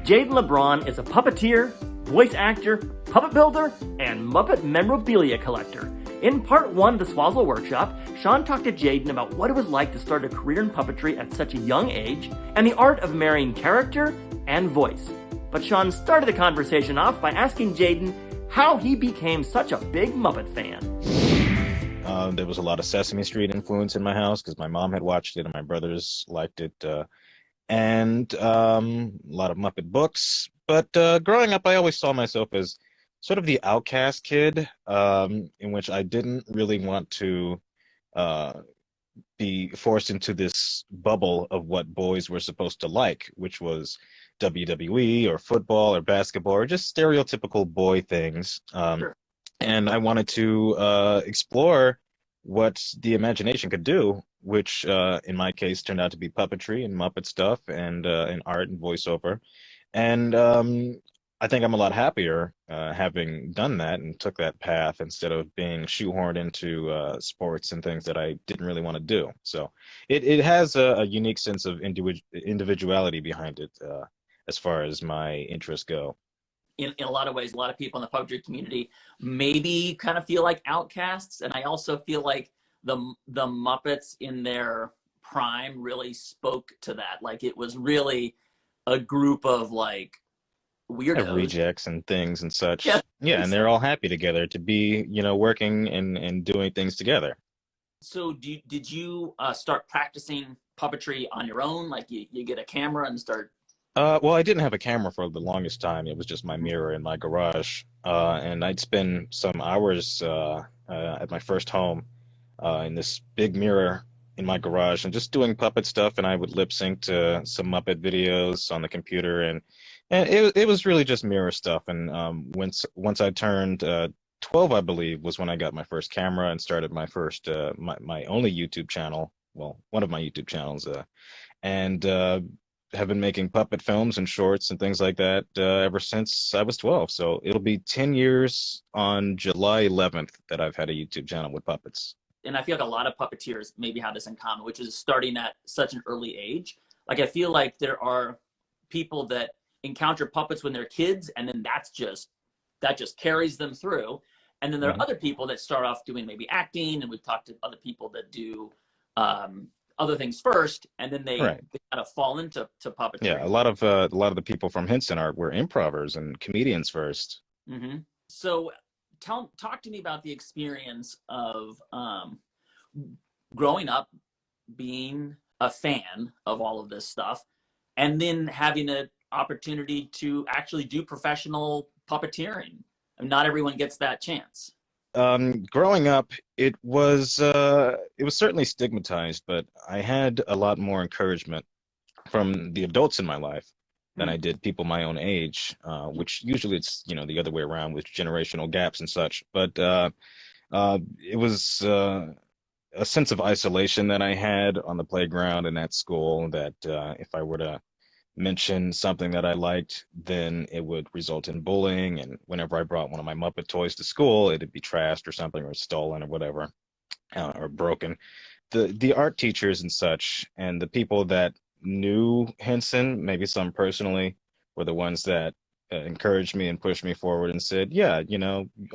Jayden Libran is a puppeteer, voice actor, puppet builder, and Muppet memorabilia collector. In part 1 of the Swazzle Workshop, Sean talked to Jayden about what it was like to start a career in puppetry at such a young age, and the art of marrying character and voice. But Sean started the conversation off by asking Jayden how he became such a big Muppet fan. There was a lot of Sesame Street influence in my house because my mom had watched it and my brothers liked it, and a lot of Muppet books. But growing up, I always saw myself as sort of the outcast kid, in which I didn't really want to be forced into this bubble of what boys were supposed to like, which was WWE or football or basketball or just stereotypical boy things. Sure. And I wanted to explore what the imagination could do, which in my case turned out to be puppetry and Muppet stuff and art and voiceover. And I think I'm a lot happier having done that and took that path instead of being shoehorned into sports and things that I didn't really want to do. So it has a unique sense of individuality behind it as far as my interests go. In a lot of ways, a lot of people in the puppetry community maybe kind of feel like outcasts. And I also feel like the Muppets in their prime really spoke to that. Like it was really a group of like weirdos. Rejects and things and such. Yeah. Yeah, and they're all happy together to be, working and doing things together. So did you start practicing puppetry on your own? Like you get a camera and start? Well, I didn't have a camera for the longest time. It was just my mirror in my garage. And I'd spend some hours at my first home in this big mirror in my garage and just doing puppet stuff. And I would lip sync to some Muppet videos on the computer. And it was really just mirror stuff. And once I turned 12, I believe, was when I got my first camera and started my first, my only YouTube channel. Well, one of my YouTube channels. And have been making puppet films and shorts and things like that ever since I was 12. So it'll be 10 years on July 11th that I've had a YouTube channel with puppets. And I feel like a lot of puppeteers maybe have this in common, which is starting at such an early age. Like I feel like there are people that encounter puppets when they're kids, and then that just carries them through. And then there are other people that start off doing maybe acting, and we've talked to other people that do other things first, and then they kind of fall into puppetry. Yeah, a lot of the people from Henson were improvers and comedians first. Mm-hmm. So talk to me about the experience of growing up, being a fan of all of this stuff, and then having an opportunity to actually do professional puppeteering. I mean, not everyone gets that chance. Growing up, it was certainly stigmatized, but I had a lot more encouragement from the adults in my life than I did people my own age, which usually it's, the other way around with generational gaps and such. But it was a sense of isolation that I had on the playground and at school that if I were to mention something that I liked, then it would result in bullying. And whenever I brought one of my Muppet toys to school, it'd be trashed or something, or stolen or whatever, or broken. The art teachers and such, and the people that knew Henson, maybe some personally, were the ones that encouraged me and pushed me forward and said, yeah,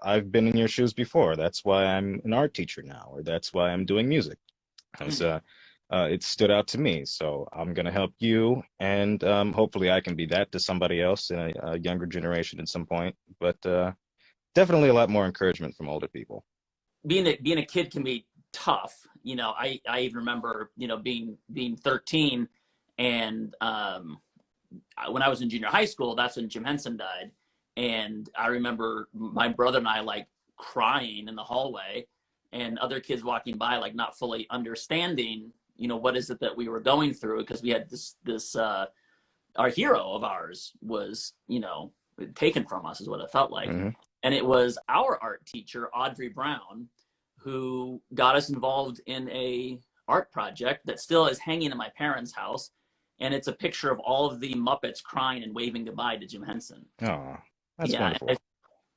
I've been in your shoes before. That's why I'm an art teacher now, or that's why I'm doing music. It stood out to me, so I'm going to help you, and hopefully I can be that to somebody else in a younger generation at some point, but definitely a lot more encouragement from older people. Being a kid can be tough. I even remember, being 13, and when I was in junior high school, that's when Jim Henson died, and I remember my brother and I like crying in the hallway, and other kids walking by like not fully understanding what is it that we were going through, because we had this our hero of ours was taken from us, is what it felt like. And it was our art teacher, Audrey Brown, who got us involved in a art project that still is hanging in my parents' house, and it's a picture of all of the Muppets crying and waving goodbye to Jim Henson. Oh, that's wonderful.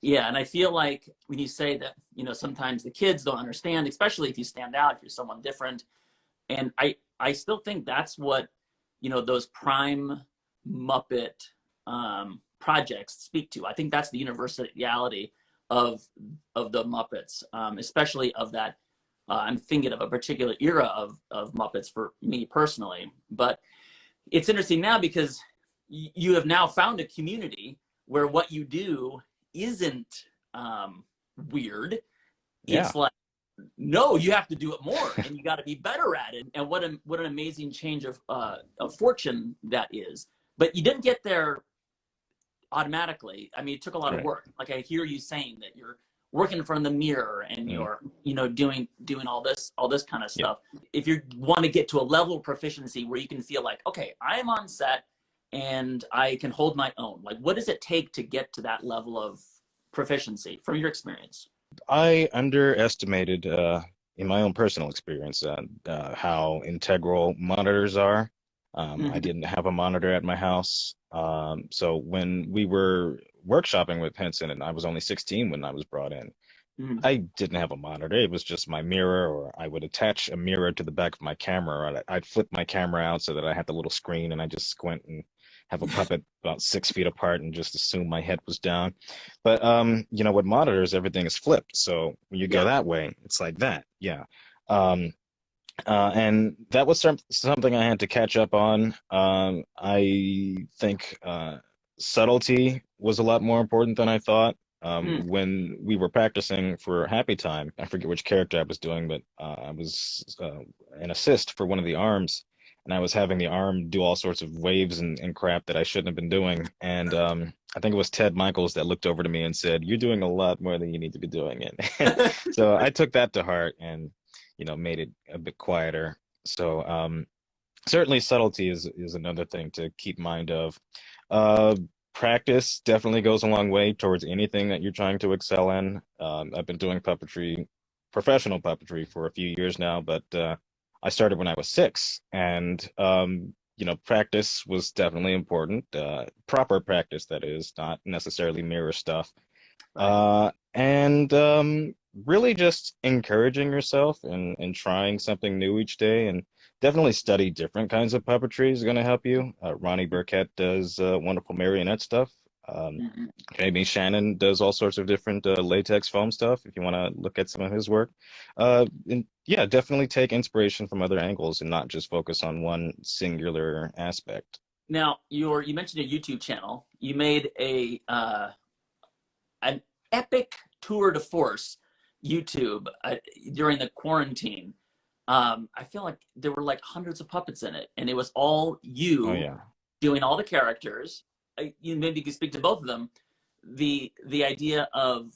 And I feel like when you say that sometimes the kids don't understand, especially if you stand out, if you're someone different. And I still think that's what, those prime Muppet projects speak to. I think that's the universality of the Muppets, especially of that. I'm thinking of a particular era of Muppets for me personally, but it's interesting now because you have now found a community where what you do isn't weird. Yeah. It's like, no, you have to do it more, and you got to be better at it. And what an amazing change of fortune that is. But you didn't get there automatically. I mean, it took a lot of work. Like I hear you saying that you're working in front of the mirror and you're, doing all this kind of stuff. If you want to get to a level of proficiency where you can feel like, okay, I'm on set and I can hold my own. Like, what does it take to get to that level of proficiency from your experience? I underestimated, in my own personal experience, how integral monitors are. I didn't have a monitor at my house. So when we were workshopping with Henson, and I was only 16 when I was brought in, I didn't have a monitor. It was just my mirror, or I would attach a mirror to the back of my camera, or I'd flip my camera out so that I had the little screen and I just squint and have a puppet about 6 feet apart and just assume my head was down. But with monitors, everything is flipped. So when you go that way, it's like that. Yeah. And that was something I had to catch up on. I think subtlety was a lot more important than I thought. When we were practicing for Happy Time, I forget which character I was doing, but I was an assist for one of the arms, and I was having the arm do all sorts of waves and crap that I shouldn't have been doing. And I think it was Ted Michaels that looked over to me and said, "You're doing a lot more than you need to be doing it." So I took that to heart and made it a bit quieter. So certainly subtlety is another thing to keep mind of. Practice definitely goes a long way towards anything that you're trying to excel in. I've been doing professional puppetry for a few years now, but I started when I was 6, and practice was definitely important. Proper practice, that is, not necessarily mirror stuff. And really just encouraging yourself and trying something new each day, and definitely study different kinds of puppetry is going to help you. Ronnie Burkett does wonderful marionette stuff. Maybe Shannon does all sorts of different latex foam stuff if you want to look at some of his work. And yeah, definitely take inspiration from other angles and not just focus on one singular aspect. Now, you mentioned a YouTube channel. You made an epic tour de force YouTube during the quarantine. I feel like there were like hundreds of puppets in it, and it was all you doing all the characters. You maybe could speak to both of them. The idea of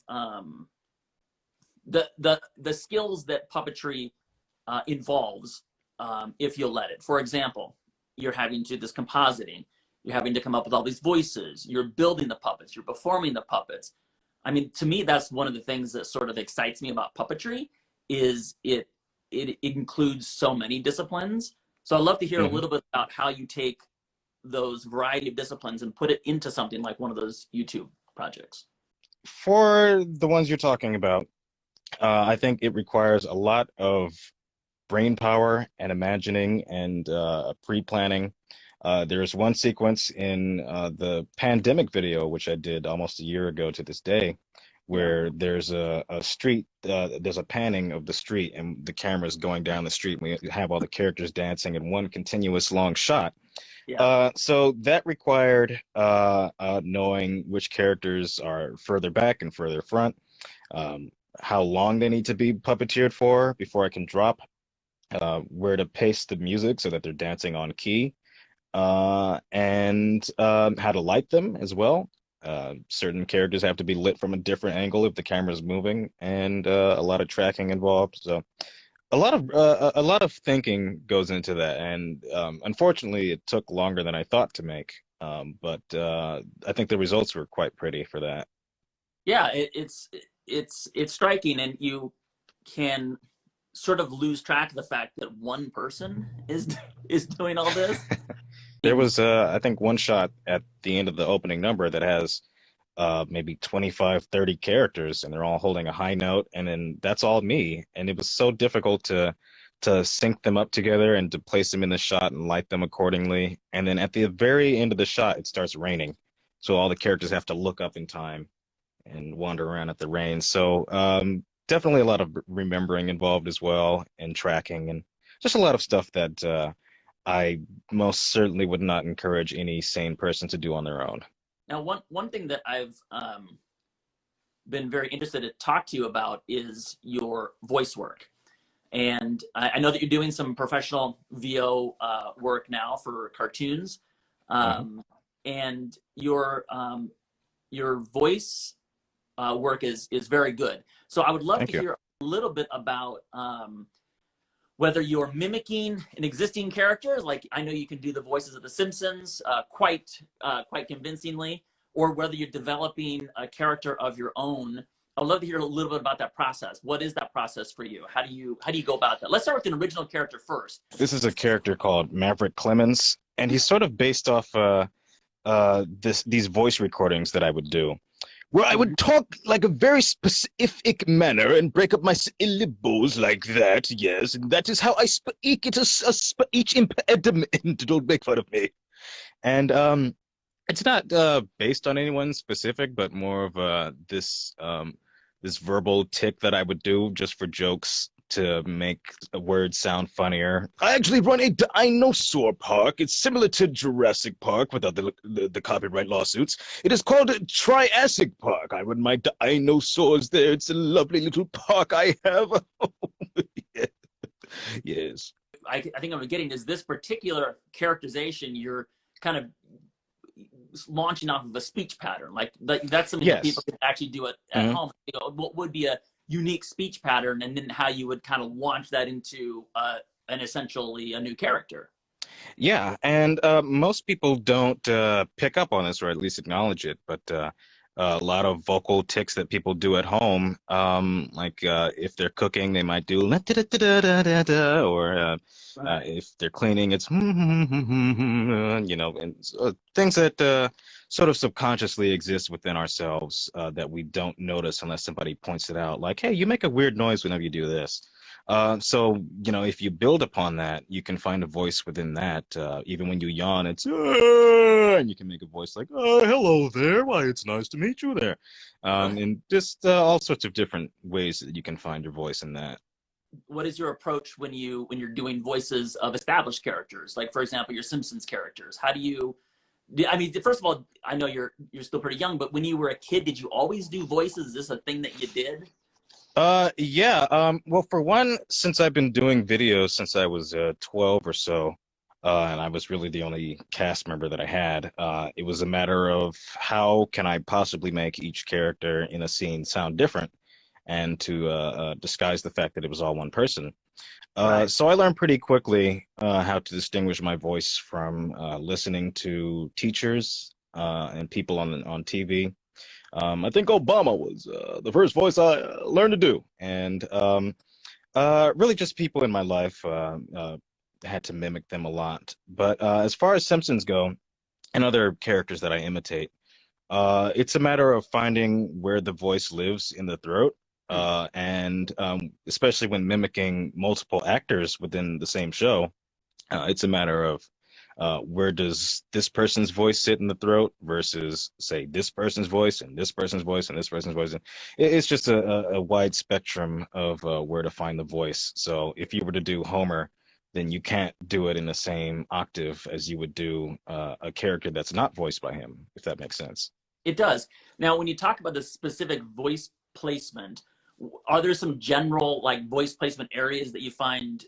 the skills that puppetry involves, if you'll let it. For example, you're having to do this compositing. You're having to come up with all these voices. You're building the puppets. You're performing the puppets. I mean, to me, that's one of the things that sort of excites me about puppetry. Is it includes so many disciplines. So I'd love to hear a little bit about how you take those variety of disciplines and put it into something like one of those YouTube projects. For the ones you're talking about, I think it requires a lot of brain power and imagining and pre-planning. There's one sequence in the pandemic video, which I did almost a year ago to this day, where there's a street, there's a panning of the street, and the camera's going down the street. We have all the characters dancing in one continuous long shot. So that required knowing which characters are further back and further front, how long they need to be puppeteered for before I can drop, where to pace the music so that they're dancing on key, and how to light them as well. Certain characters have to be lit from a different angle if the camera is moving, and a lot of tracking involved. So a lot of thinking goes into that, and unfortunately, it took longer than I thought to make. But I think the results were quite pretty for that. Yeah, it's striking, and you can sort of lose track of the fact that one person is doing all this. There was, I think, one shot at the end of the opening number that has maybe 25, 30 characters, and they're all holding a high note, and then that's all me. And it was so difficult to sync them up together and to place them in the shot and light them accordingly. And then at the very end of the shot, it starts raining. so all the characters have to look up in time and wander around at the reins. So definitely a lot of remembering involved as well, and tracking, and just a lot of stuff that I most certainly would not encourage any sane person to do on their own. Now, one thing that I've been very interested to talk to you about is your voice work. And I know that you're doing some professional VO work now for cartoons, and your voice work is very good. So I would love to hear a little bit about whether you're mimicking an existing character, like I know you can do the voices of The Simpsons quite convincingly, or whether you're developing a character of your own. I'd love to hear a little bit about that process. What is that process for you? How do you go about that? Let's start with an original character first. This is a character called Maverick Clemens, and he's sort of based off these voice recordings that I would do, where I would talk like a very specific manner and break up my syllables like that. Yes, and that is how I speak. It is a speech impediment. Don't make fun of me. And it's not based on anyone specific, but more of this verbal tick that I would do just for jokes to make a word sound funnier. I actually run a dinosaur park. It's similar to Jurassic Park without the copyright lawsuits. It is called Triassic Park. I run my dinosaurs there. It's a lovely little park I have. Yes. I think I'm getting is this particular characterization, you're kind of launching off of a speech pattern. Like that's something that people can actually do it at home. You know, what would be a unique speech pattern, and then how you would kind of launch that into an essentially a new character. Yeah, and most people don't pick up on this, or at least acknowledge it, but a lot of vocal tics that people do at home, like if they're cooking, they might do or if they're cleaning, it's you know, and things that sort of subconsciously exist within ourselves that we don't notice unless somebody points it out. Like, hey, you make a weird noise whenever you do this. So, you know, if you build upon that, you can find a voice within that. Even when you yawn, it's, and you can make a voice like, hello there. Why, it's nice to meet you there. And just all sorts of different ways that you can find your voice in that. What is your approach when you're doing voices of established characters? Like, for example, your Simpsons characters. How do you, I mean, first of all, I know you're still pretty young, but when you were a kid, did you always do voices? Is this a thing that you did? Yeah. Well, for one, since I've been doing videos since I was 12 or so, and I was really the only cast member that I had, it was a matter of how can I possibly make each character in a scene sound different, and to disguise the fact that it was all one person. So I learned pretty quickly how to distinguish my voice from listening to teachers and people on TV. I think Obama was the first voice I learned to do, and really just people in my life had to mimic them a lot. But as far as Simpsons go, and other characters that I imitate, it's a matter of finding where the voice lives in the throat, and especially when mimicking multiple actors within the same show, it's a matter of where does this person's voice sit in the throat versus, say, this person's voice and this person's voice and this person's voice. And it's just a wide spectrum of where to find the voice. So if you were to do Homer, then you can't do it in the same octave as you would do a character that's not voiced by him, if that makes sense. It does. Now, when you talk about the specific voice placement, are there some general like voice placement areas that you find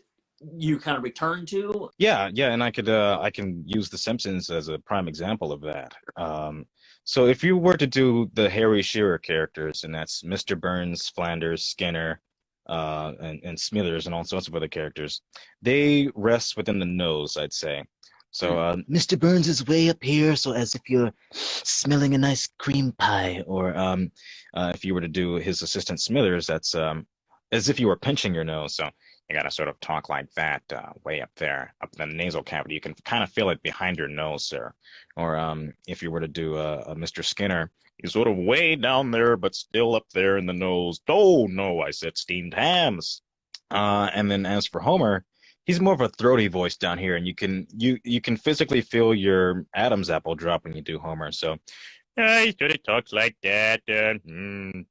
you kind of return to? Yeah, and I can use The Simpsons as a prime example of that. So if you were to do the Harry Shearer characters, and that's Mr. Burns, Flanders, Skinner, and Smithers, and all sorts of other characters, they rest within the nose, I'd say. So Mr. Burns is way up here, so as if you're smelling a nice cream pie. Or if you were to do his assistant Smithers, that's as if you were pinching your nose. So you gotta sort of talk like that, way up there, up in the nasal cavity. You can kind of feel it behind your nose, sir. Or if you were to do a Mr. Skinner, he's sort of way down there, but still up there in the nose. Oh, no, I said steamed hams. And then as for Homer, he's more of a throaty voice down here, and you can physically feel your Adam's apple drop when you do Homer. So I should have talked like that.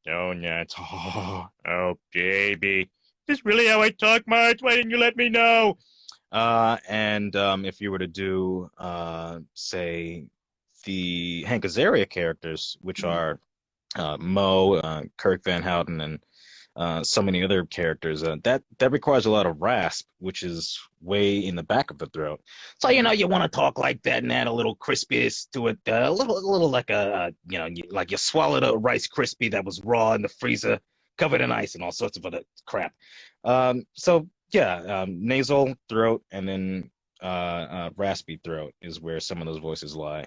Donuts. Oh, baby. Is this really how I talk, Marge? Why didn't you let me know? And if you were to do, say, the Hank Azaria characters, which are Mo, Kirk Van Houten, and so many other characters, that requires a lot of rasp, which is way in the back of the throat. So you want to talk like that and add a little crispiness to it, a little like like you swallowed a Rice Krispie that was raw in the freezer, covered in ice, and all sorts of other crap. So yeah, nasal throat and then raspy throat is where some of those voices lie.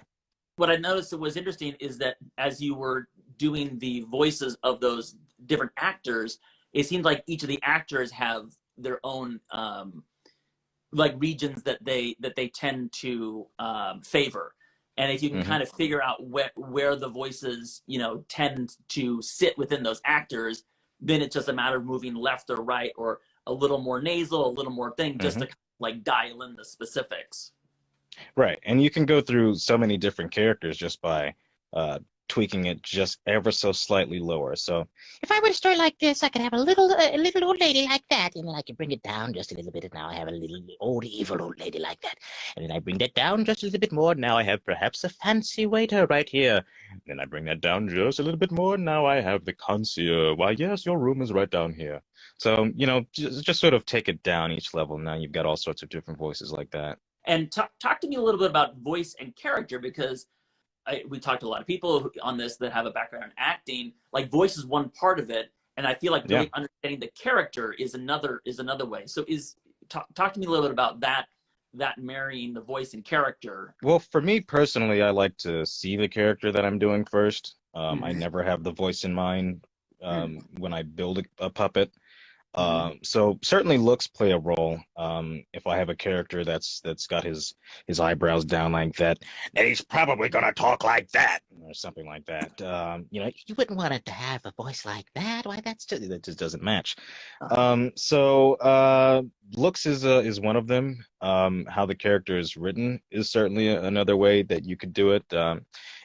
What I noticed that was interesting is that as you were doing the voices of those different actors, it seems like each of the actors have their own like regions that they tend to favor. And if you can kind of figure out where the voices, tend to sit within those actors, then it's just a matter of moving left or right, or a little more nasal, a little more thing, just to like dial in the specifics. Right. And you can go through so many different characters just by tweaking it just ever so slightly lower. So if I were to start like this, I could have a little old lady like that, and then I could bring it down just a little bit, and now I have a little old evil old lady like that. And then I bring that down just a little bit more, now I have perhaps a fancy waiter right here. And then I bring that down just a little bit more, now I have the concierge. Why, yes, your room is right down here. So, just sort of take it down each level. Now you've got all sorts of different voices like that. And talk to me a little bit about voice and character, because we talked to a lot of people on this that have a background in acting. Like, voice is one part of it, and I feel like really understanding the character is another way. So talk to me a little bit about that marrying the voice and character. Well, for me personally, I like to see the character that I'm doing first. I never have the voice in mind when I build a puppet. So certainly looks play a role. If I have a character that's got his eyebrows down like that, then he's probably gonna talk like that or something like that. You wouldn't want it to have a voice like that. Why, that just doesn't match. So looks is one of them. How the character is written is certainly another way that you could do it.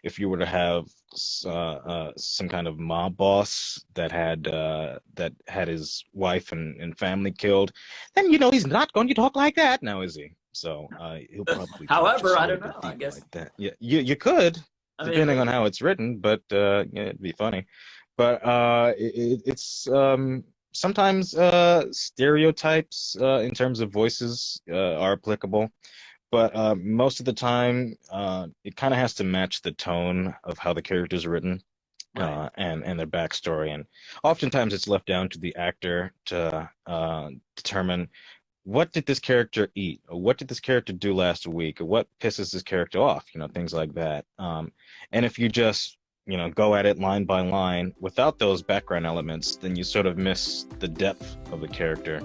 If you were to have some kind of mob boss that had his wife and family killed, then he's not going to talk like that now, is he? So he'll probably. However, I don't know. I guess like that. Yeah, you could, depending on how it's written, but it'd be funny. But it's sometimes stereotypes in terms of voices are applicable. But most of the time, it kind of has to match the tone of how the character's written, and their backstory. And oftentimes it's left down to the actor to determine, what did this character eat? Or what did this character do last week? Or what pisses this character off? Things like that. And if you just go at it line by line without those background elements, then you sort of miss the depth of the character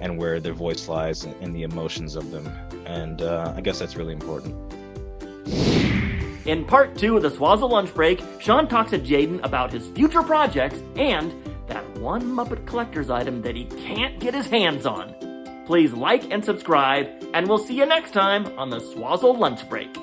and where their voice lies and the emotions of them. And I guess that's really important. In part 2 of the Swazzle Lunch Break, Sean talks to Jayden about his future projects and that one Muppet collector's item that he can't get his hands on. Please like and subscribe, and we'll see you next time on the Swazzle Lunch Break.